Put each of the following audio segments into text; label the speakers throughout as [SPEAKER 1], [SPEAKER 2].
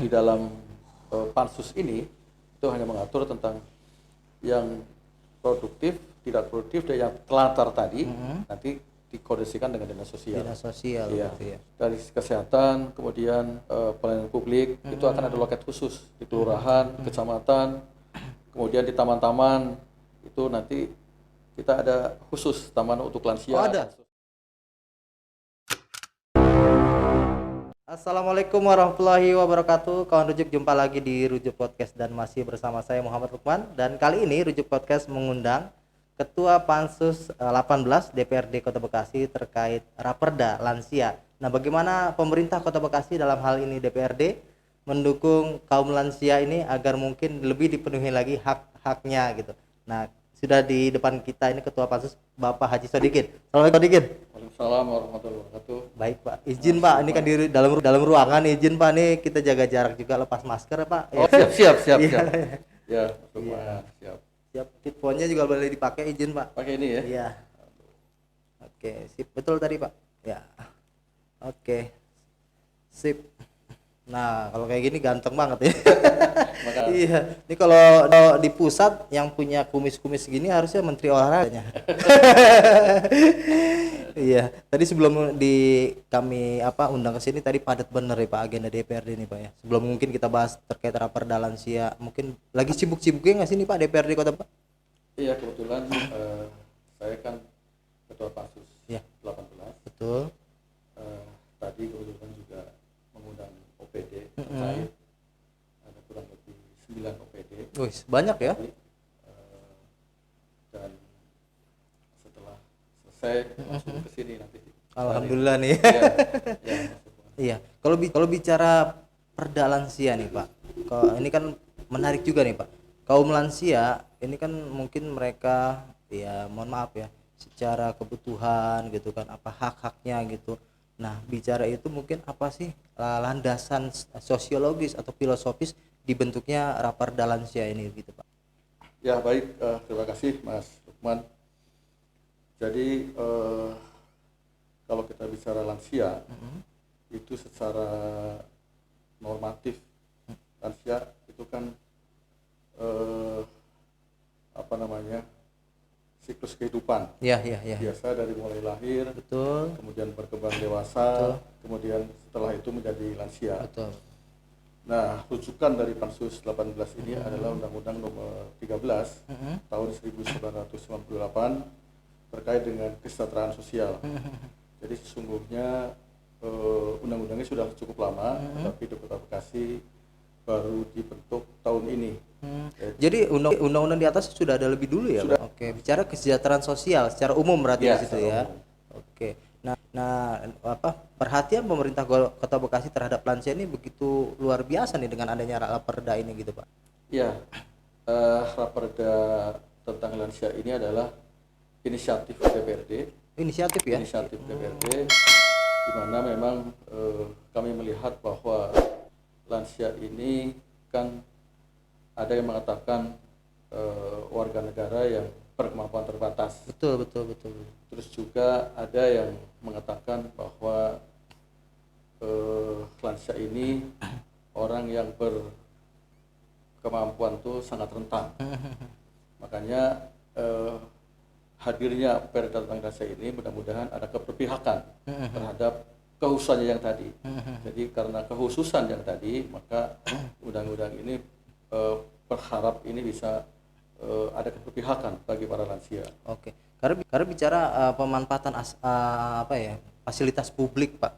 [SPEAKER 1] di dalam pansus ini itu hanya mengatur tentang yang produktif, tidak produktif, dan yang telantar tadi nanti dikoordinasikan dengan dinas sosial.
[SPEAKER 2] Dinas sosial,
[SPEAKER 1] Iya.
[SPEAKER 2] gitu ya.
[SPEAKER 1] Dari kesehatan, kemudian pelayanan publik, itu akan ada loket khusus di kelurahan, kecamatan, kemudian di taman-taman itu nanti kita ada khusus taman untuk lansia.
[SPEAKER 2] Oh, ada. Assalamualaikum warahmatullahi wabarakatuh. Kawan Rujuk, jumpa lagi di Rujuk Podcast dan masih bersama saya Muhammad Lukman. Dan kali ini Rujuk Podcast mengundang Ketua Pansus 18 DPRD Kota Bekasi terkait Raperda Lansia. Nah, bagaimana pemerintah Kota Bekasi dalam hal ini DPRD mendukung kaum lansia ini agar mungkin lebih dipenuhi lagi hak-haknya gitu. Nah, sudah di depan kita ini Ketua Pansus Bapak Haji Sodikin. Assalamualaikum Sodikin.
[SPEAKER 1] Waalaikumsalam warahmatullahi wabarakatuh.
[SPEAKER 2] Baik Pak, izin Pak, ini kan di dalam ruangan, izin Pak, nih kita jaga jarak juga, lepas masker ya Pak.
[SPEAKER 1] Oh, siap.
[SPEAKER 2] Iya.
[SPEAKER 1] Ya, siap.
[SPEAKER 2] Siap, tipenya juga boleh dipakai, izin Pak.
[SPEAKER 1] Pakai ini ya.
[SPEAKER 2] Iya. Oke, sip, betul tadi Pak. Ya. Oke. Sip. Nah, kalau kayak gini ganteng banget ya. Iya. Ini kalau di pusat yang punya kumis-kumis gini harusnya Menteri Olahraganya. Iya. Tadi sebelum kami undang ke sini tadi padat bener ya Pak agenda DPRD ini Pak ya. Sebelum mungkin kita bahas terkait Raperda Lansia, mungkin lagi sibuk-sibuknya nggak sih nih Pak DPRD Kota Pak?
[SPEAKER 1] Iya, kebetulan saya kan Ketua Pansus
[SPEAKER 2] Ya.
[SPEAKER 1] 18.
[SPEAKER 2] Betul.
[SPEAKER 1] Tadi kebetulan juga mengundang OPD terkait ada kurang lebih 9 OPD.
[SPEAKER 2] Wih, banyak ya.
[SPEAKER 1] Jadi, dan setelah selesai langsung ke sini nanti.
[SPEAKER 2] Alhamdulillah nih.
[SPEAKER 1] Ya,
[SPEAKER 2] Iya. Kalau bicara Perda Lansia nih Pak, kalau ini kan menarik juga nih Pak. Kaum lansia ini kan mungkin mereka ya mohon maaf ya, secara kebutuhan gitu kan, apa hak-haknya gitu. Nah, bicara itu mungkin apa sih landasan sosiologis atau filosofis dibentuknya Raperda Lansia ini gitu Pak?
[SPEAKER 1] Ya baik, terima kasih Mas Lukman. Jadi kalau kita bicara lansia, itu secara normatif lansia itu kan siklus kehidupan.
[SPEAKER 2] Iya.
[SPEAKER 1] Biasa dari mulai lahir,
[SPEAKER 2] Betul.
[SPEAKER 1] kemudian berkembang dewasa,
[SPEAKER 2] Betul.
[SPEAKER 1] kemudian setelah itu menjadi lansia.
[SPEAKER 2] Betul.
[SPEAKER 1] Nah, rujukan dari Pansus 18 ini adalah Undang-Undang Nomor 13 tahun 1998 terkait dengan kesejahteraan sosial. Jadi sesungguhnya undang-undangnya sudah cukup lama, tapi di Kota Bekasi baru dibentuk tahun ini.
[SPEAKER 2] Jadi undang-undang di atas sudah ada lebih dulu ya,
[SPEAKER 1] Sudah.
[SPEAKER 2] Pak? Oke, bicara kesejahteraan sosial secara umum berarti
[SPEAKER 1] Ya,
[SPEAKER 2] di situ
[SPEAKER 1] secara
[SPEAKER 2] ya.
[SPEAKER 1] umum.
[SPEAKER 2] Oke. Nah, perhatian pemerintah Kota Bekasi terhadap lansia ini begitu luar biasa nih dengan adanya Raperda ini gitu, Pak.
[SPEAKER 1] Ya, Raperda tentang lansia ini adalah inisiatif DPRD.
[SPEAKER 2] Inisiatif ya?
[SPEAKER 1] Inisiatif DPRD, di mana memang kami melihat bahwa lansia ini kan ada yang mengatakan warga negara yang berkemampuan terbatas.
[SPEAKER 2] Betul.
[SPEAKER 1] Terus juga ada yang mengatakan bahwa lansia ini orang yang berkemampuan tuh sangat rentan. Makanya hadirnya perda tentang lansia ini mudah-mudahan ada keberpihakan terhadap kehususannya yang tadi. Jadi karena kehususan yang tadi, maka undang-undang ini berharap ini bisa ada keberpihakan bagi para lansia.
[SPEAKER 2] Oke. Karena bicara pemanfaatan fasilitas publik, Pak.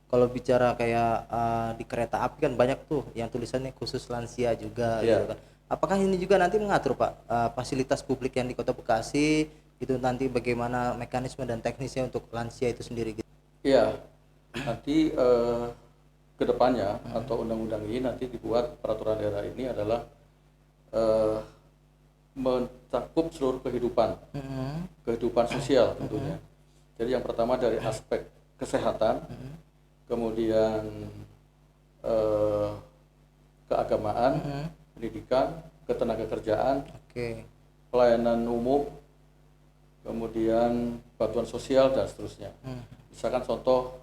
[SPEAKER 2] Kalau bicara kayak di kereta api kan banyak tuh yang tulisannya khusus lansia juga gitu kan. Apakah ini juga nanti mengatur Pak fasilitas publik yang di Kota Bekasi itu nanti bagaimana mekanisme dan teknisnya untuk lansia itu sendiri gitu?
[SPEAKER 1] Iya. Nanti kedepannya atau undang-undang ini nanti dibuat peraturan daerah ini adalah mencakup seluruh kehidupan sosial tentunya. Jadi yang pertama dari aspek kesehatan, kemudian keagamaan, pendidikan, ketenagakerjaan, pelayanan umum, kemudian bantuan sosial dan seterusnya. Misalkan contoh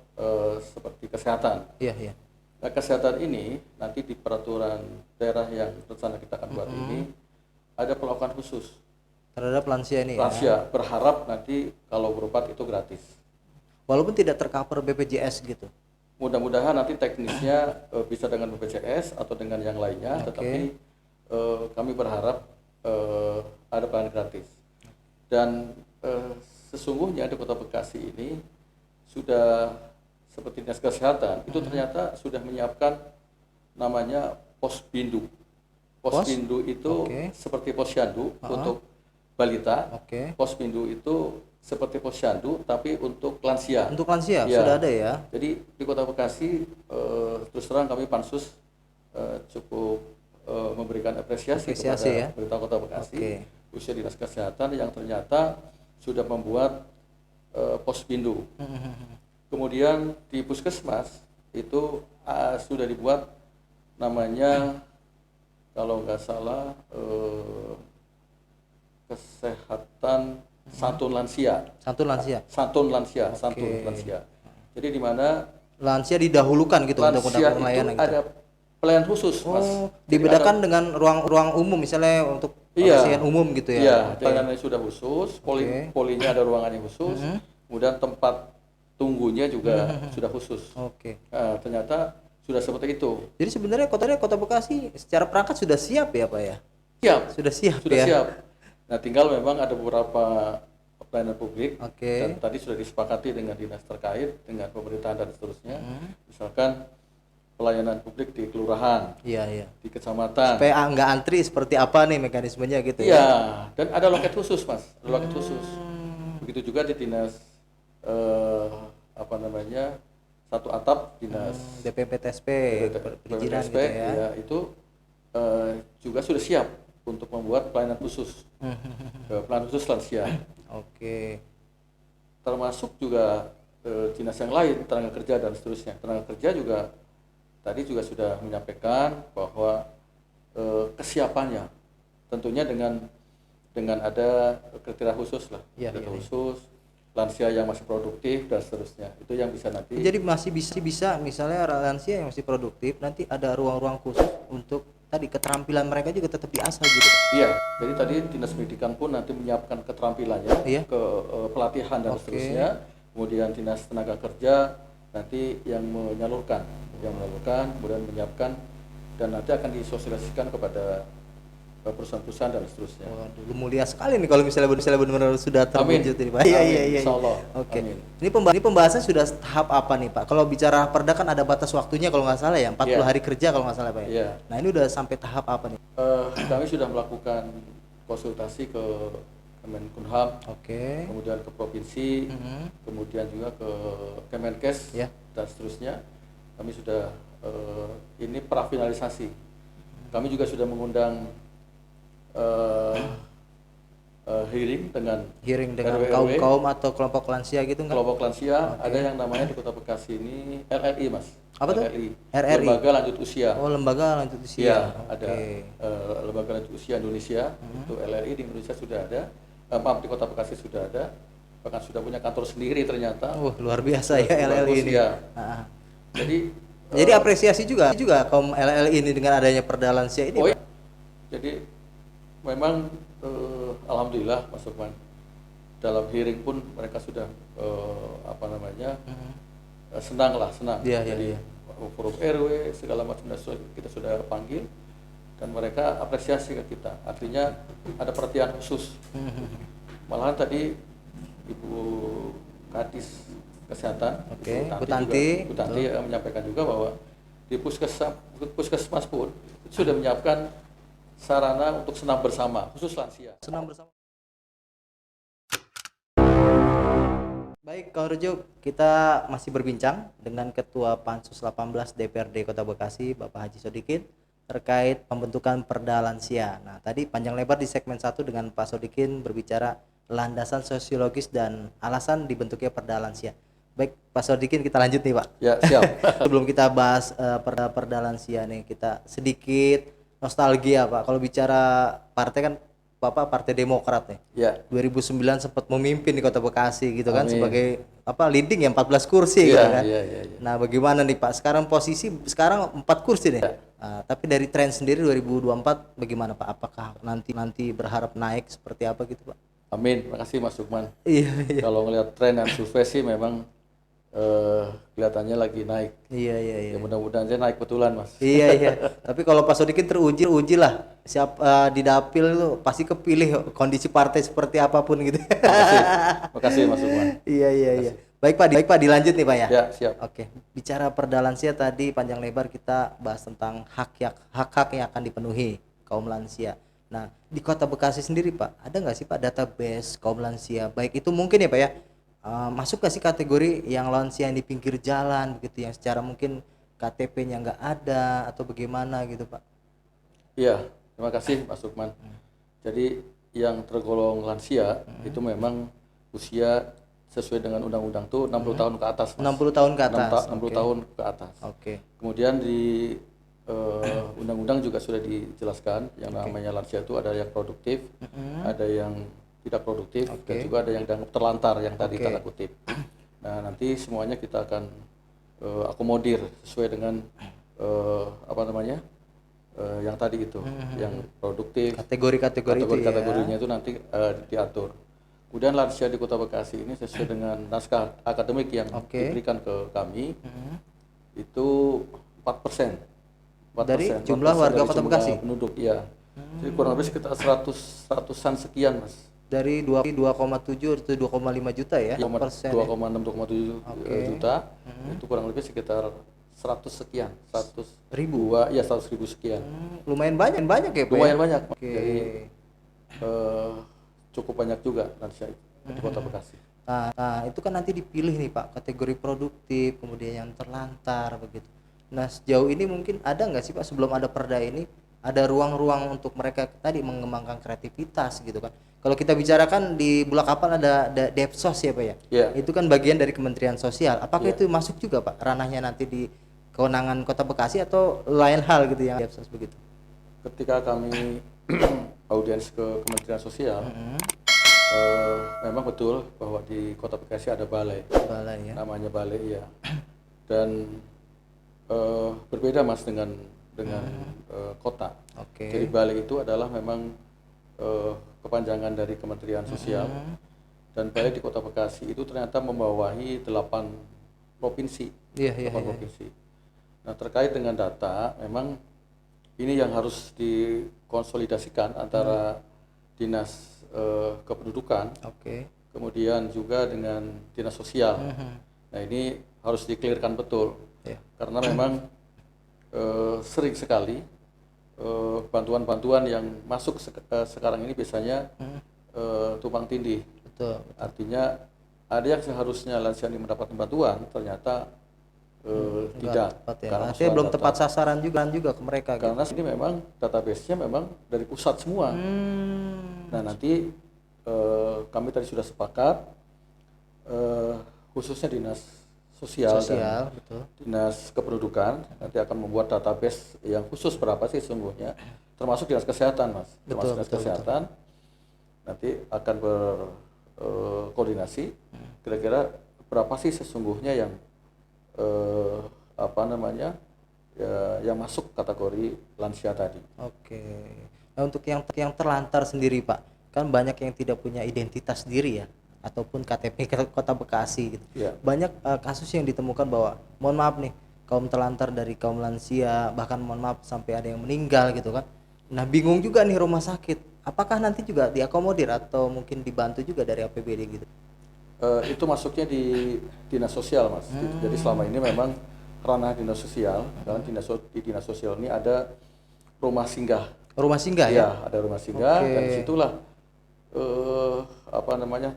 [SPEAKER 1] seperti kesehatan.
[SPEAKER 2] Iya.
[SPEAKER 1] Nah, kesehatan ini nanti di peraturan daerah yang rencana kita akan buat ini ada perlakuan khusus.
[SPEAKER 2] Terhadap lansia ini ya.
[SPEAKER 1] Lansia berharap nanti kalau berobat itu gratis.
[SPEAKER 2] Walaupun tidak tercover BPJS gitu.
[SPEAKER 1] Mudah-mudahan nanti teknisnya bisa dengan BPJS atau dengan yang lainnya, tetapi kami berharap ada pelayanan gratis. Dan sesungguhnya di Kota Bekasi ini sudah seperti Dinas Kesehatan itu ternyata sudah menyiapkan namanya Posbindu. Posbindu itu seperti posyandu untuk balita. Posbindu itu seperti posyandu tapi untuk lansia.
[SPEAKER 2] Untuk lansia
[SPEAKER 1] ya.
[SPEAKER 2] Sudah ada ya.
[SPEAKER 1] Jadi di Kota Bekasi terus terang kami Pansus cukup memberikan apresiasi kepada pemerintah Kota Bekasi, khususnya Dinas Kesehatan yang ternyata sudah membuat Posbindu. Kemudian di puskesmas itu sudah dibuat namanya kalau nggak salah kesehatan santun lansia. Santun lansia. Jadi di mana
[SPEAKER 2] lansia didahulukan gitu untuk mendapat pelayanan gitu.
[SPEAKER 1] Ada pelayanan khusus, Mas.
[SPEAKER 2] Dibedakan dengan ruang ruang umum misalnya untuk pasien umum gitu ya.
[SPEAKER 1] Iya, pelayanannya sudah khusus, polinya ada ruangan yang khusus. Kemudian tempat tunggunya juga sudah khusus. Ternyata sudah seperti itu.
[SPEAKER 2] Jadi sebenarnya Kota Bekasi secara perangkat sudah siap ya Pak ya?
[SPEAKER 1] Siap.
[SPEAKER 2] Sudah siap.
[SPEAKER 1] Nah tinggal memang ada beberapa pelayanan publik dan tadi sudah disepakati dengan dinas terkait, dengan pemerintahan dan seterusnya. Misalkan pelayanan publik di kelurahan, di kecamatan.
[SPEAKER 2] Supaya nggak antri seperti apa nih mekanismenya gitu ya?
[SPEAKER 1] Iya, dan ada loket khusus Mas, ada loket khusus. Begitu juga di dinas satu atap dinas
[SPEAKER 2] DPPTSP perizinan gitu
[SPEAKER 1] ya, itu juga sudah siap untuk membuat pelayanan khusus pelayanan khusus lansia. Termasuk juga dinas yang lain, tenaga kerja dan seterusnya. Tenaga kerja juga tadi juga sudah menyampaikan bahwa kesiapannya tentunya dengan ada kriteria khusus lah, khusus lansia yang masih produktif dan seterusnya, itu yang bisa nanti.
[SPEAKER 2] Jadi masih bisa misalnya lansia yang masih produktif nanti ada ruang-ruang khusus untuk tadi keterampilan mereka juga tetap diasah gitu.
[SPEAKER 1] Iya, jadi tadi dinas pendidikan pun nanti menyiapkan keterampilannya ke pelatihan dan seterusnya. Kemudian dinas tenaga kerja nanti yang menyalurkan, kemudian menyiapkan dan nanti akan disosialisasikan kepada perusahaan-perusahaan dan seterusnya.
[SPEAKER 2] Waduh, mulia sekali nih kalau misalnya benar-benar sudah terwujud ini Pak. Iya.
[SPEAKER 1] Insyaallah.
[SPEAKER 2] Ini pembahasan sudah tahap apa nih Pak? Kalau bicara perda kan ada batas waktunya kalau nggak salah ya, 40 hari kerja kalau nggak salah Pak ya. Nah ini udah sampai tahap apa nih?
[SPEAKER 1] Kami sudah melakukan konsultasi ke Kemenkumham, kemudian ke provinsi, kemudian juga ke Kemenkes dan seterusnya. Kami sudah ini prafinalisasi. Kami juga sudah mengundang hearing dengan
[SPEAKER 2] kaum atau kelompok lansia gitu nggak?
[SPEAKER 1] Kelompok lansia ada yang namanya di Kota Bekasi ini LLI Mas.
[SPEAKER 2] Apa tuh?
[SPEAKER 1] RRI.
[SPEAKER 2] Lembaga
[SPEAKER 1] Lanjut Usia.
[SPEAKER 2] Lembaga Lanjut Usia.
[SPEAKER 1] Ada Lembaga Lanjut Usia Indonesia. Itu LLI di Indonesia sudah ada. Di Kota Bekasi sudah ada. Bahkan sudah punya kantor sendiri ternyata.
[SPEAKER 2] Luar biasa ya LLI ini.
[SPEAKER 1] Jadi
[SPEAKER 2] apresiasi juga kaum LLI ini dengan adanya perda lansia ini.
[SPEAKER 1] Jadi memang alhamdulillah Mas Lukman, dalam hearing pun mereka sudah senang. Jadi forum RW segala macam kita sudah panggil dan mereka apresiasi ke kita. Artinya ada perhatian khusus. Malahan tadi Ibu Kadis Kesehatan,
[SPEAKER 2] Bu Tanti
[SPEAKER 1] menyampaikan juga bahwa di puskesmas pun sudah menyiapkan sarana untuk senam bersama khusus lansia.
[SPEAKER 2] Senam bersama. Baik, Kang Rujo, kita masih berbincang dengan Ketua Pansus 18 DPRD Kota Bekasi, Bapak Haji Sodikin, terkait pembentukan Perda Lansia. Nah, tadi panjang lebar di segmen 1 dengan Pak Sodikin berbicara landasan sosiologis dan alasan dibentuknya Perda Lansia. Baik, Pak Sodikin, kita lanjut nih Pak.
[SPEAKER 1] Ya, siap.
[SPEAKER 2] Sebelum kita bahas Perda Lansia nih, kita sedikit nostalgia Pak. Kalau bicara partai kan Bapak Partai Demokrat nih.
[SPEAKER 1] Ya.
[SPEAKER 2] 2009 sempat memimpin di Kota Bekasi gitu kan,
[SPEAKER 1] Amin.
[SPEAKER 2] sebagai leading ya 14 kursi gitu
[SPEAKER 1] Iya,
[SPEAKER 2] kan.
[SPEAKER 1] iya, iya, iya.
[SPEAKER 2] Nah, bagaimana nih Pak? Sekarang posisi 4 kursi nih. Tapi dari tren sendiri 2024 bagaimana Pak? Apakah nanti berharap naik seperti apa gitu Pak?
[SPEAKER 1] Amin. Makasih Mas Lukman.
[SPEAKER 2] Iya, iya.
[SPEAKER 1] Kalau ngelihat tren dan survei sih memang kelihatannya lagi naik.
[SPEAKER 2] Iya, iya, iya.
[SPEAKER 1] Ya mudah-mudahan aja naik betulan Mas.
[SPEAKER 2] Iya, iya. Tapi kalau Pak Sodikin teruji lah. Di dapil itu pasti kepilih kondisi partai seperti apapun gitu.
[SPEAKER 1] Makasih Mas Lukman.
[SPEAKER 2] Iya, iya, iya. Baik Pak, dilanjut nih Pak ya.
[SPEAKER 1] Ya, siap.
[SPEAKER 2] Oke, bicara perda lansia tadi panjang lebar kita bahas tentang hak-hak yang akan dipenuhi kaum lansia. Nah, di Kota Bekasi sendiri Pak, ada nggak sih Pak database kaum lansia? Baik itu mungkin ya Pak ya, masuk nggak sih kategori yang lansia yang di pinggir jalan begitu, yang secara mungkin KTP-nya nggak ada atau bagaimana gitu Pak?
[SPEAKER 1] Iya, terima kasih Mas Lukman. Jadi yang tergolong lansia itu memang usia sesuai dengan undang-undang tuh 60 tahun ke atas. Mas.
[SPEAKER 2] 60 tahun ke atas.
[SPEAKER 1] 60 tahun ke atas.
[SPEAKER 2] Oke.
[SPEAKER 1] Kemudian di undang-undang juga sudah dijelaskan yang namanya lansia itu ada yang produktif, ada yang tidak produktif, dan juga ada yang terlantar yang tadi tanda kutip. Nah, nanti semuanya kita akan akomodir sesuai dengan yang tadi itu, yang produktif.
[SPEAKER 2] Kategorinya
[SPEAKER 1] itu nanti diatur. Kemudian lansia di Kota Bekasi ini sesuai dengan naskah akademik yang diberikan ke kami itu 4%.
[SPEAKER 2] Dari jumlah warga Kota Bekasi?
[SPEAKER 1] Penduduk, ya. Jadi kurang lebih sekitar 100-an sekian, Mas.
[SPEAKER 2] Dari 2,7 atau 2,5 juta ya?
[SPEAKER 1] 2,6-2,7 juta, itu kurang lebih sekitar 100 sekian, 100
[SPEAKER 2] ribu,
[SPEAKER 1] ya 100 ribu sekian.
[SPEAKER 2] Lumayan banyak ya Pak?
[SPEAKER 1] Lumayan banyak. Jadi cukup banyak juga lansia di Kota Bekasi.
[SPEAKER 2] Nah, itu kan nanti dipilih nih Pak, kategori produktif, kemudian yang terlantar begitu. Nah, sejauh ini mungkin ada nggak sih Pak, sebelum ada perda ini, ada ruang-ruang untuk mereka tadi mengembangkan kreativitas gitu kan? Kalau kita bicarakan di Bulakapan ada Depsos ya Pak ya?
[SPEAKER 1] Yeah.
[SPEAKER 2] Itu kan bagian dari Kementerian Sosial. Apakah itu masuk juga Pak ranahnya nanti di kewenangan Kota Bekasi atau lain hal gitu yang Depsos begitu?
[SPEAKER 1] Ketika kami audiens ke Kementerian Sosial, memang betul bahwa di Kota Bekasi ada balai ya? Namanya balai ya. Dan berbeda Mas dengan kota. Jadi balai itu adalah memang kepanjangan dari Kementerian Sosial, dan balai di Kota Bekasi itu ternyata membawahi 8 provinsi. 8 provinsi. Nah, terkait dengan data, memang ini yang harus dikonsolidasikan antara dinas kependudukan, kemudian juga dengan dinas sosial. Nah, ini harus dikelirkan betul, karena memang sering sekali bantuan-bantuan yang masuk sekarang ini biasanya tumpang tindih.
[SPEAKER 2] Betul.
[SPEAKER 1] Artinya ada yang seharusnya lansia ini mendapatkan bantuan, ternyata tidak.
[SPEAKER 2] Karena belum tepat sasaran juga ke mereka.
[SPEAKER 1] Karena ini memang database-nya memang dari pusat semua. Nah, nanti kami tadi sudah sepakat, khususnya dinas sosial dan
[SPEAKER 2] betul.
[SPEAKER 1] dinas kependudukan nanti akan membuat database yang khusus berapa sih sesungguhnya, termasuk dinas kesehatan Mas. Termasuk dinas kesehatan nanti akan berkoordinasi kira-kira berapa sih sesungguhnya yang yang masuk kategori lansia tadi.
[SPEAKER 2] Nah, untuk yang terlantar sendiri Pak, kan banyak yang tidak punya identitas diri ya, ataupun KTP Kota Bekasi gitu. Banyak kasus yang ditemukan bahwa, mohon maaf nih, kaum terlantar dari kaum lansia, bahkan mohon maaf sampai ada yang meninggal gitu kan. Nah, bingung juga nih rumah sakit, apakah nanti juga diakomodir atau mungkin dibantu juga dari APBD gitu?
[SPEAKER 1] Itu masuknya di dinas sosial Mas. Jadi selama ini memang ranah dinas sosial, karena di dinas sosial ini ada rumah singgah.
[SPEAKER 2] Rumah singgah
[SPEAKER 1] ya? Ada rumah singgah, dan disitulah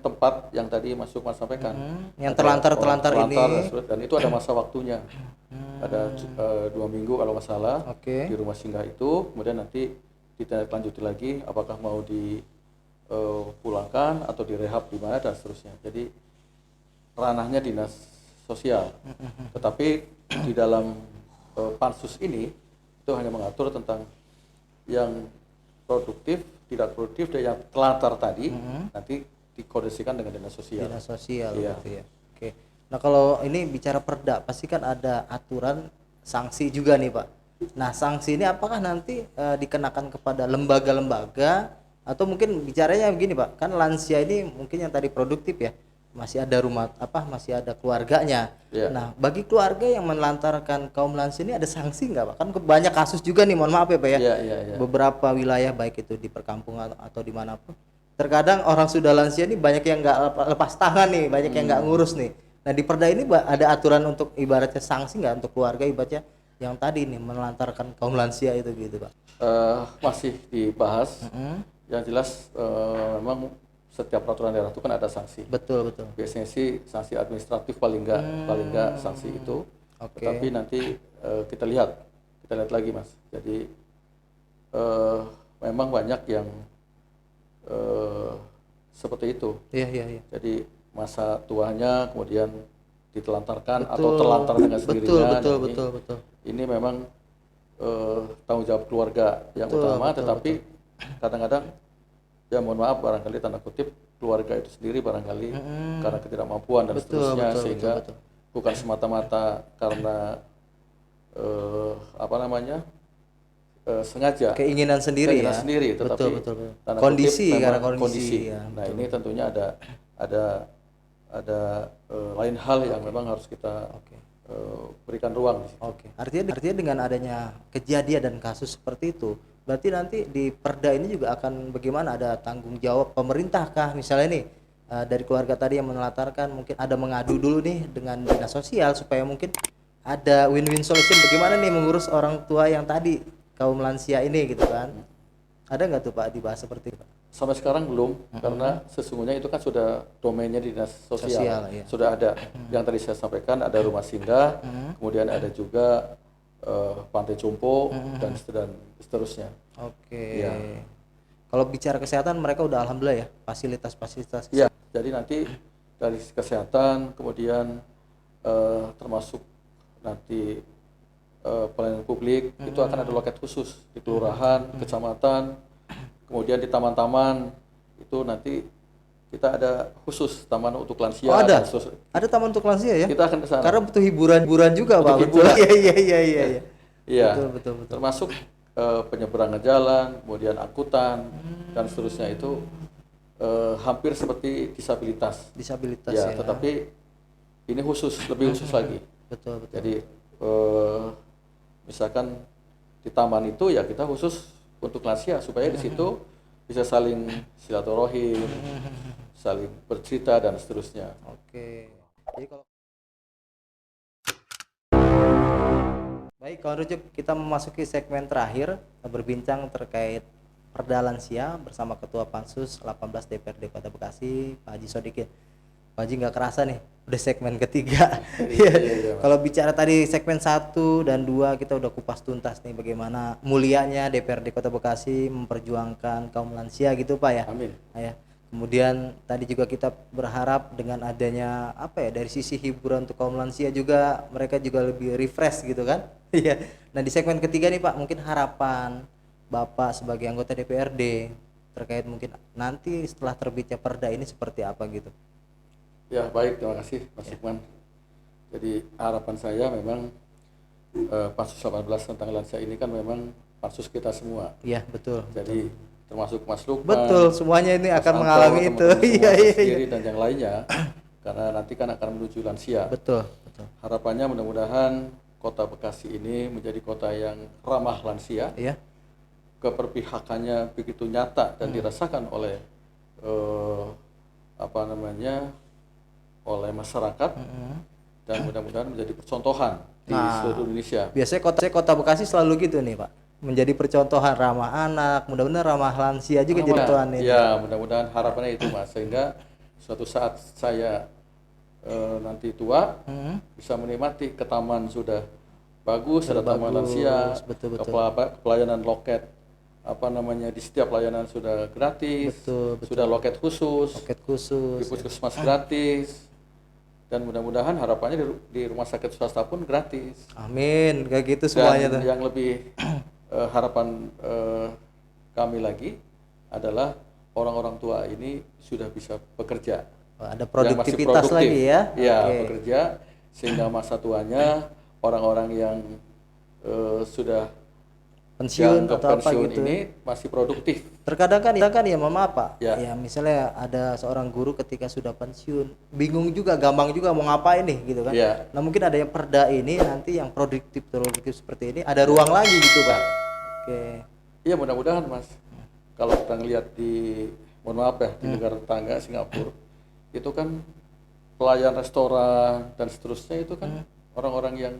[SPEAKER 1] tempat yang tadi Mas sampaikan,
[SPEAKER 2] yang terlantar ini,
[SPEAKER 1] dan itu ada masa waktunya, ada 2 minggu kalau nggak salah di rumah singgah itu. Kemudian nanti ditindaklanjuti lagi apakah mau dipulangkan atau direhab di mana dan seterusnya. Jadi ranahnya dinas sosial, tetapi di dalam pansus ini itu hanya mengatur tentang yang produktif, tidak produktif dan yang telantar tadi nanti dikoordinasikan dengan dinas sosial.
[SPEAKER 2] Dinas sosial
[SPEAKER 1] Iya.
[SPEAKER 2] gitu ya. Oke. Nah, kalau ini bicara perda, pasti kan ada aturan sanksi juga nih, Pak. Nah, sanksi ini apakah nanti dikenakan kepada lembaga-lembaga atau mungkin bicaranya begini, Pak. Kan lansia ini mungkin yang tadi produktif ya, masih ada masih ada keluarganya.
[SPEAKER 1] Iya.
[SPEAKER 2] Nah, bagi keluarga yang menelantarkan kaum lansia ini ada sanksi nggak, Pak? Kan banyak kasus juga nih, mohon maaf ya, Pak ya.
[SPEAKER 1] Iya, iya, iya.
[SPEAKER 2] Beberapa wilayah baik itu di perkampungan atau dimanapun, terkadang orang sudah lansia ini banyak yang nggak lepas tangan nih, banyak yang nggak ngurus nih. Nah, di perda ini ada aturan untuk ibaratnya sanksi nggak untuk keluarga ibaratnya yang tadi nih menelantarkan kaum lansia itu gitu, Pak?
[SPEAKER 1] Masih dibahas. Yang jelas memang setiap peraturan daerah itu kan ada sanksi.
[SPEAKER 2] Betul, betul.
[SPEAKER 1] Biasanya sih sanksi administratif paling enggak sanksi itu.
[SPEAKER 2] Oke.
[SPEAKER 1] Tetapi nanti kita lihat lagi, Mas. Jadi memang banyak yang seperti itu.
[SPEAKER 2] Iya, iya, iya.
[SPEAKER 1] Jadi masa tuanya kemudian ditelantarkan atau terlantar dengan sendirinya.
[SPEAKER 2] Betul,
[SPEAKER 1] Nah,
[SPEAKER 2] betul, betul.
[SPEAKER 1] ini memang tanggung jawab keluarga yang utama, tetapi kadang-kadang ya mohon maaf barangkali tanda kutip keluarga itu sendiri barangkali karena ketidakmampuan dan seterusnya, sehingga bukan semata-mata karena sengaja
[SPEAKER 2] Keinginan sendiri ya.
[SPEAKER 1] tetapi
[SPEAKER 2] Betul.
[SPEAKER 1] tanda
[SPEAKER 2] Kondisi,
[SPEAKER 1] kutip
[SPEAKER 2] karena
[SPEAKER 1] memang
[SPEAKER 2] kondisi ya.
[SPEAKER 1] Nah, ini tentunya ada lain hal yang memang harus kita berikan ruang di situ.
[SPEAKER 2] Oke. Artinya dengan adanya kejadian dan kasus seperti itu, berarti nanti di perda ini juga akan bagaimana, ada tanggung jawab pemerintah kah misalnya nih dari keluarga tadi yang menelantarkan, mungkin ada mengadu dulu nih dengan dinas sosial supaya mungkin ada win-win solution bagaimana nih mengurus orang tua yang tadi kaum lansia ini gitu kan. Ada nggak tuh Pak dibahas seperti itu, Pak?
[SPEAKER 1] Sampai sekarang belum, karena sesungguhnya itu kan sudah domainnya di dinas sosial.
[SPEAKER 2] Iya.
[SPEAKER 1] Sudah ada yang tadi saya sampaikan, ada rumah singgah, kemudian ada juga pantai jompo dan seterusnya.
[SPEAKER 2] Oke.
[SPEAKER 1] Ya.
[SPEAKER 2] Kalau bicara kesehatan mereka udah alhamdulillah ya, fasilitas.
[SPEAKER 1] Ya, jadi nanti dari kesehatan, kemudian termasuk nanti pelayanan publik itu akan ada loket khusus di kelurahan, kecamatan, kemudian di taman-taman itu nanti kita ada khusus taman untuk lansia.
[SPEAKER 2] Oh, ada?
[SPEAKER 1] Khusus.
[SPEAKER 2] Ada taman untuk lansia ya?
[SPEAKER 1] Kita akan ke sana.
[SPEAKER 2] Karena butuh hiburan juga, Pak.
[SPEAKER 1] Butuh hiburan.
[SPEAKER 2] Iya.
[SPEAKER 1] Iya.
[SPEAKER 2] Betul.
[SPEAKER 1] Termasuk penyeberangan jalan, kemudian angkutan dan seterusnya itu hampir seperti disabilitas.
[SPEAKER 2] Disabilitas
[SPEAKER 1] Ya,
[SPEAKER 2] ya.
[SPEAKER 1] tetapi ini lebih khusus lagi.
[SPEAKER 2] Betul.
[SPEAKER 1] Jadi misalkan di taman itu ya kita khusus untuk lansia supaya di situ bisa saling silaturahim, saling bercerita dan seterusnya.
[SPEAKER 2] Oke. Jadi kalau baik, kalau rujuk kita memasuki segmen terakhir berbincang terkait Perda Lansia bersama Ketua Pansus 18 DPRD Kota Bekasi, Pak Haji Sodikin. Pak Haji nggak kerasa nih, udah segmen ketiga.
[SPEAKER 1] Iya.
[SPEAKER 2] Kalau bicara tadi segmen 1 dan 2 kita udah kupas tuntas nih bagaimana mulianya DPRD Kota Bekasi memperjuangkan kaum lansia gitu Pak ya.
[SPEAKER 1] Amin.
[SPEAKER 2] Ya. Kemudian tadi juga kita berharap dengan adanya dari sisi hiburan untuk kaum lansia juga mereka juga lebih refresh gitu kan. Iya. Nah, di segmen ketiga nih Pak, mungkin harapan Bapak sebagai anggota DPRD terkait mungkin nanti setelah terbitnya perda ini seperti apa gitu.
[SPEAKER 1] Ya, baik, terima kasih Mas Lukman. Jadi harapan saya memang Pansus 18 tentang lansia ini kan memang pansus kita semua.
[SPEAKER 2] Iya, betul.
[SPEAKER 1] Jadi termasuk Mas Lukman.
[SPEAKER 2] Betul, semuanya ini
[SPEAKER 1] Mas
[SPEAKER 2] akan
[SPEAKER 1] Anto,
[SPEAKER 2] mengalami itu.
[SPEAKER 1] teman-teman semua,
[SPEAKER 2] Iya.
[SPEAKER 1] sendiri dan yang lainnya. Karena nanti kan akan menuju lansia.
[SPEAKER 2] Betul.
[SPEAKER 1] Harapannya mudah-mudahan Kota Bekasi ini menjadi kota yang ramah lansia.
[SPEAKER 2] Iya.
[SPEAKER 1] Keperpihakannya begitu nyata dan dirasakan oleh oleh masyarakat, dan mudah-mudahan menjadi percontohan di seluruh Indonesia.
[SPEAKER 2] Biasanya kota Bekasi selalu gitu nih Pak, menjadi percontohan ramah anak, mudah-mudahan ramah lansia juga jadi contohan ini.
[SPEAKER 1] Ya, mudah-mudahan harapannya itu Mas, sehingga suatu saat saya nanti tua bisa menikmati ke taman sudah bagus, ada taman lansia,
[SPEAKER 2] betul.
[SPEAKER 1] pelayanan loket di setiap layanan sudah gratis,
[SPEAKER 2] Betul.
[SPEAKER 1] sudah loket khusus, di puskesmas gratis, dan mudah-mudahan harapannya di rumah sakit swasta pun gratis.
[SPEAKER 2] Amin, kayak gitu semuanya
[SPEAKER 1] Dan
[SPEAKER 2] tuh.
[SPEAKER 1] yang lebih harapan kami lagi adalah orang-orang tua ini sudah bisa bekerja.
[SPEAKER 2] Ada
[SPEAKER 1] Yang masih
[SPEAKER 2] produktivitas
[SPEAKER 1] produktif.
[SPEAKER 2] lagi ya.
[SPEAKER 1] Iya,
[SPEAKER 2] Oke.
[SPEAKER 1] bekerja sehingga masa tuanya orang-orang yang sudah
[SPEAKER 2] Pensiun
[SPEAKER 1] dianggap
[SPEAKER 2] atau apa
[SPEAKER 1] pensiun
[SPEAKER 2] gitu.
[SPEAKER 1] ini masih produktif.
[SPEAKER 2] Terkadang kan ya mama apa?
[SPEAKER 1] Ya.
[SPEAKER 2] Ya misalnya ada seorang guru ketika sudah pensiun, bingung juga, gampang juga mau ngapain nih gitu kan.
[SPEAKER 1] Ya.
[SPEAKER 2] Nah, mungkin ada yang perda ini nanti yang produktif seperti ini ada ruang lagi gitu, Pak. Oke.
[SPEAKER 1] Iya, mudah-mudahan Mas. Kalau kita ngelihat di, mohon maaf ya, di negara tetangga Singapura, itu kan pelayan restoran dan seterusnya itu kan orang-orang yang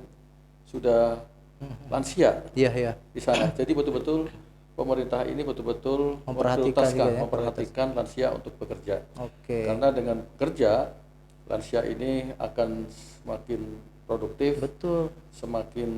[SPEAKER 1] sudah lansia
[SPEAKER 2] Iya, iya.
[SPEAKER 1] di sana. Jadi betul-betul pemerintah ini betul-betul
[SPEAKER 2] Memperhatikan juga ya,
[SPEAKER 1] memperhatikan lansia untuk bekerja.
[SPEAKER 2] Oke.
[SPEAKER 1] Karena dengan bekerja, lansia ini akan semakin produktif,
[SPEAKER 2] Betul.
[SPEAKER 1] semakin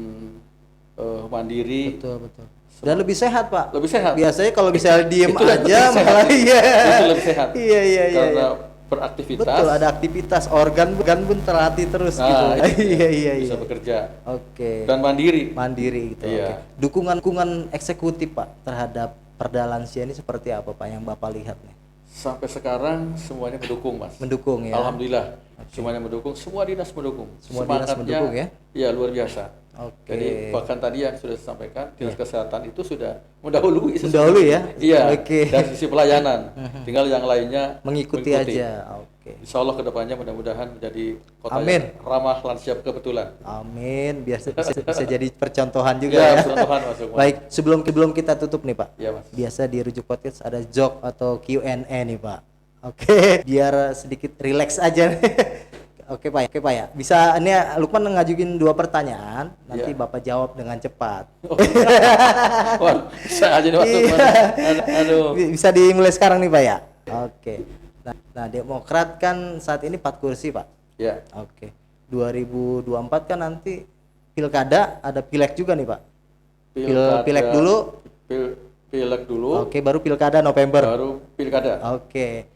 [SPEAKER 1] mandiri,
[SPEAKER 2] Betul, betul. Dan lebih sehat, Pak.
[SPEAKER 1] lebih sehat.
[SPEAKER 2] Biasanya kalau misalnya diem
[SPEAKER 1] Itu lebih
[SPEAKER 2] aja
[SPEAKER 1] sehat.
[SPEAKER 2] malah iya.
[SPEAKER 1] Itu lebih sehat.
[SPEAKER 2] Iya, iya, iya.
[SPEAKER 1] Karena
[SPEAKER 2] iya.
[SPEAKER 1] beraktivitas.
[SPEAKER 2] Betul, ada aktivitas organ pun terlatih terus
[SPEAKER 1] Nah,
[SPEAKER 2] gitu.
[SPEAKER 1] itu
[SPEAKER 2] Iya, iya,
[SPEAKER 1] bisa
[SPEAKER 2] iya.
[SPEAKER 1] bekerja
[SPEAKER 2] Oke.
[SPEAKER 1] dan mandiri.
[SPEAKER 2] Mandiri gitu.
[SPEAKER 1] Iya.
[SPEAKER 2] Oke. Dukungan eksekutif, Pak, terhadap perda lansia ini seperti apa, Pak, yang Bapak lihat nih?
[SPEAKER 1] Sampai sekarang semuanya mendukung, Mas.
[SPEAKER 2] Mendukung ya.
[SPEAKER 1] Alhamdulillah, semuanya mendukung, semua dinas mendukung.
[SPEAKER 2] Semua dinas mendukung ya?
[SPEAKER 1] Iya, luar biasa.
[SPEAKER 2] Oke.
[SPEAKER 1] Jadi bahkan tadi yang sudah disampaikan, dinas kesehatan itu sudah mendahului.
[SPEAKER 2] Mendahului ya?
[SPEAKER 1] Iya.
[SPEAKER 2] Oke.
[SPEAKER 1] Dari sisi pelayanan, tinggal yang lainnya
[SPEAKER 2] Mengikuti aja. Oke.
[SPEAKER 1] Insya Allah kedepannya mudah-mudahan menjadi kota
[SPEAKER 2] Amin.
[SPEAKER 1] yang ramah lansia kebetulan.
[SPEAKER 2] Amin. Bisa jadi percontohan juga
[SPEAKER 1] Iya,
[SPEAKER 2] ya.
[SPEAKER 1] contohan Mas Lukman.
[SPEAKER 2] Baik, sebelum kita tutup nih, Pak.
[SPEAKER 1] Iya, Mas.
[SPEAKER 2] Biasa di Rujuk Podcast ada joke atau Q&A nih, Pak. Oke, biar sedikit relax aja. Oke, Pak. Oke, Pak ya. Bisa ini Lukman ngajuin 2 pertanyaan, nanti
[SPEAKER 1] Iya.
[SPEAKER 2] Bapak jawab dengan cepat.
[SPEAKER 1] Wah, bisa aja nih Mas Lukman. Aduh.
[SPEAKER 2] Bisa dimulai sekarang nih, Pak ya. Oke. Nah, Demokrat kan saat ini 4 kursi, Pak.
[SPEAKER 1] Ya.
[SPEAKER 2] Oke. 2024 kan nanti pilkada, ada pileg juga nih, Pak. Pileg dulu.
[SPEAKER 1] Pileg dulu.
[SPEAKER 2] Oke, baru pilkada November.
[SPEAKER 1] Baru pilkada.
[SPEAKER 2] Oke.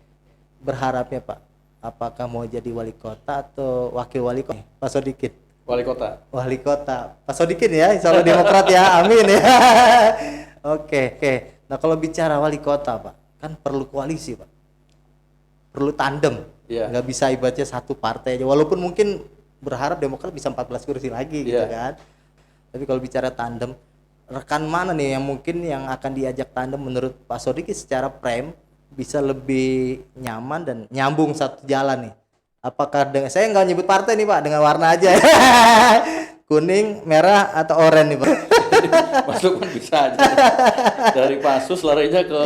[SPEAKER 2] Berharapnya, Pak, apakah mau jadi wali kota atau wakil wali kota? Pak Sodikin.
[SPEAKER 1] Wali kota.
[SPEAKER 2] Wali kota. Pak Sodikin ya, insya Allah Demokrat ya. Amin ya. Oke, oke. Nah, kalau bicara wali kota, Pak, kan perlu koalisi, Pak. Perlu tandem.
[SPEAKER 1] Iya.
[SPEAKER 2] Nggak bisa ibaratnya satu partai aja. Walaupun mungkin berharap Demokrat bisa 14 kursi lagi gitu
[SPEAKER 1] Iya.
[SPEAKER 2] kan. Tapi kalau bicara tandem, rekan mana nih yang mungkin yang akan diajak tandem menurut Pak Sodikin secara prem bisa lebih nyaman dan nyambung satu jalan nih? Apakah dengan, saya nggak nyebut partai nih Pak, dengan warna aja. Kuning, merah atau oranye nih Pak?
[SPEAKER 1] Mas Lukman bisa aja. Dari Pansus larinya ke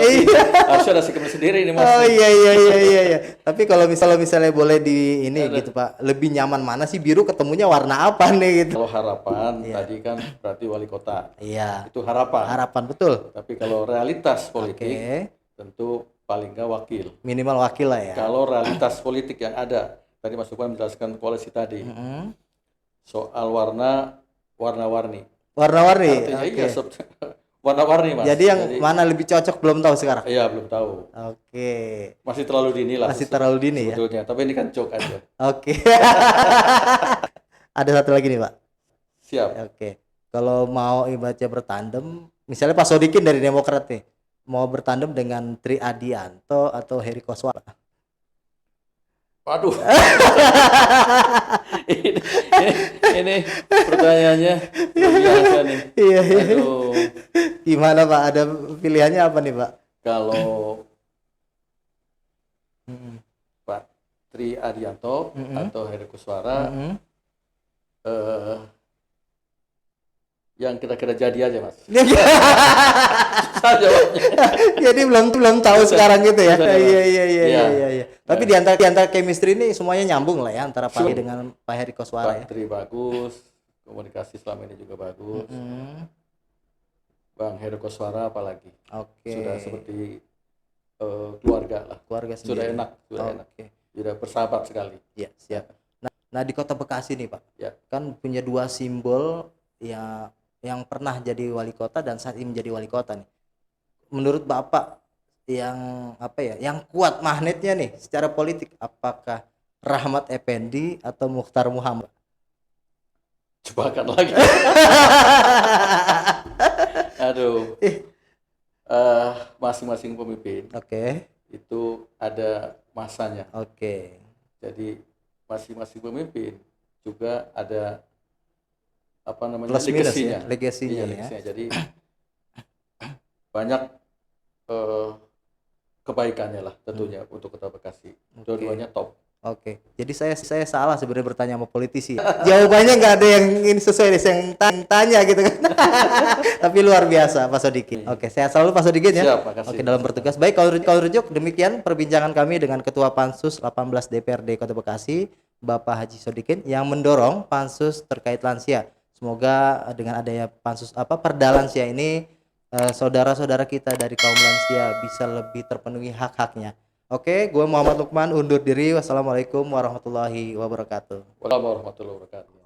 [SPEAKER 1] harusnya ada sikap sendiri ini Mas.
[SPEAKER 2] Oh iya. Tapi kalau misalnya boleh di ini gitu Pak, lebih nyaman mana sih, biru ketemunya warna apa nih gitu?
[SPEAKER 1] Kalau harapan tadi kan berarti wali kota.
[SPEAKER 2] Iya.
[SPEAKER 1] Itu harapan.
[SPEAKER 2] Harapan betul.
[SPEAKER 1] Tapi kalau realitas politik
[SPEAKER 2] Oke.
[SPEAKER 1] tentu paling nggak wakil.
[SPEAKER 2] Minimal wakil lah ya.
[SPEAKER 1] Kalau realitas politik yang ada, tadi Mas Lukman menjelaskan koalisi tadi, soal warna-warni.
[SPEAKER 2] Warna-warni.
[SPEAKER 1] Artinya
[SPEAKER 2] Oke.
[SPEAKER 1] iya, warna-warni Mas.
[SPEAKER 2] Jadi yang mana lebih cocok belum tahu sekarang.
[SPEAKER 1] Iya, belum tahu.
[SPEAKER 2] Oke.
[SPEAKER 1] Masih terlalu dini lah.
[SPEAKER 2] Masih terlalu dini ya.
[SPEAKER 1] sebetulnya. Tapi ini kan joke aja.
[SPEAKER 2] Oke. Ada satu lagi nih Pak.
[SPEAKER 1] Siap.
[SPEAKER 2] Oke. Kalau mau ibaratnya bertandem, misalnya Pak Sodikin dari Demokrat nih, mau bertandem dengan Tri Adianto atau Heri Koswara.
[SPEAKER 1] Waduh. ini pertanyaannya luar biasa nih.
[SPEAKER 2] Iya.
[SPEAKER 1] Aduh.
[SPEAKER 2] Gimana Pak? Ada pilihannya apa nih Pak?
[SPEAKER 1] Kalau Pak Tri Adianto atau Heri Kuswara, yang kira-kira jadi aja Mas. Susah jawabnya.
[SPEAKER 2] Jadi belum tahu sekarang gitu ya.
[SPEAKER 1] Susah,
[SPEAKER 2] Iya. Tapi di antara chemistry ini semuanya nyambung lah ya, antara Pak Heri dengan Pak Heri Koswara ya.
[SPEAKER 1] Pak Tri bagus, komunikasi selama ini juga bagus. Bang Heri Koswara apalagi.
[SPEAKER 2] Oke.
[SPEAKER 1] Sudah seperti keluarga lah.
[SPEAKER 2] Keluarga
[SPEAKER 1] Sudah
[SPEAKER 2] sendiri.
[SPEAKER 1] enak, sudah enak.
[SPEAKER 2] Oke.
[SPEAKER 1] Sudah bersahabat sekali.
[SPEAKER 2] Ya, siap. Nah, di Kota Bekasi nih, Pak.
[SPEAKER 1] Ya.
[SPEAKER 2] Kan punya 2 simbol ya yang pernah jadi wali kota dan saat ini menjadi wali kota nih. Menurut Bapak yang apa ya? Yang kuat magnetnya nih secara politik, apakah Rahmat Effendi atau Mukhtar Muhammad?
[SPEAKER 1] Jebakan lagi. Aduh. masing-masing pemimpin
[SPEAKER 2] Oke.
[SPEAKER 1] itu ada masanya.
[SPEAKER 2] Oke.
[SPEAKER 1] Jadi masing-masing pemimpin juga ada apa namanya
[SPEAKER 2] Plus minus
[SPEAKER 1] legasinya.
[SPEAKER 2] ya, legasinya
[SPEAKER 1] Iya,
[SPEAKER 2] ya.
[SPEAKER 1] legasinya. Jadi banyak kebaikannya lah tentunya untuk Kota Bekasi. Dua-duanya top.
[SPEAKER 2] Oke, jadi saya salah sebenarnya bertanya sama politisi. Jawabannya nggak ada yang ini sesuai dengan yang tanya gitu kan. Tapi luar biasa Pak Sodikin. Oke, sehat selalu Pak Sodikin ya.
[SPEAKER 1] Siap, makasih.
[SPEAKER 2] Oke, dalam bertugas. Baik, kalau rujuk demikian perbincangan kami dengan Ketua Pansus 18 DPRD Kota Bekasi, Bapak Haji Sodikin yang mendorong pansus terkait lansia. Semoga dengan adanya pansus Perda Lansia ini saudara-saudara kita dari kaum lansia bisa lebih terpenuhi hak-haknya. Oke, gue Muhammad Lukman undur diri. Wassalamualaikum warahmatullahi wabarakatuh.
[SPEAKER 1] Waalaikumsalam warahmatullahi wabarakatuh.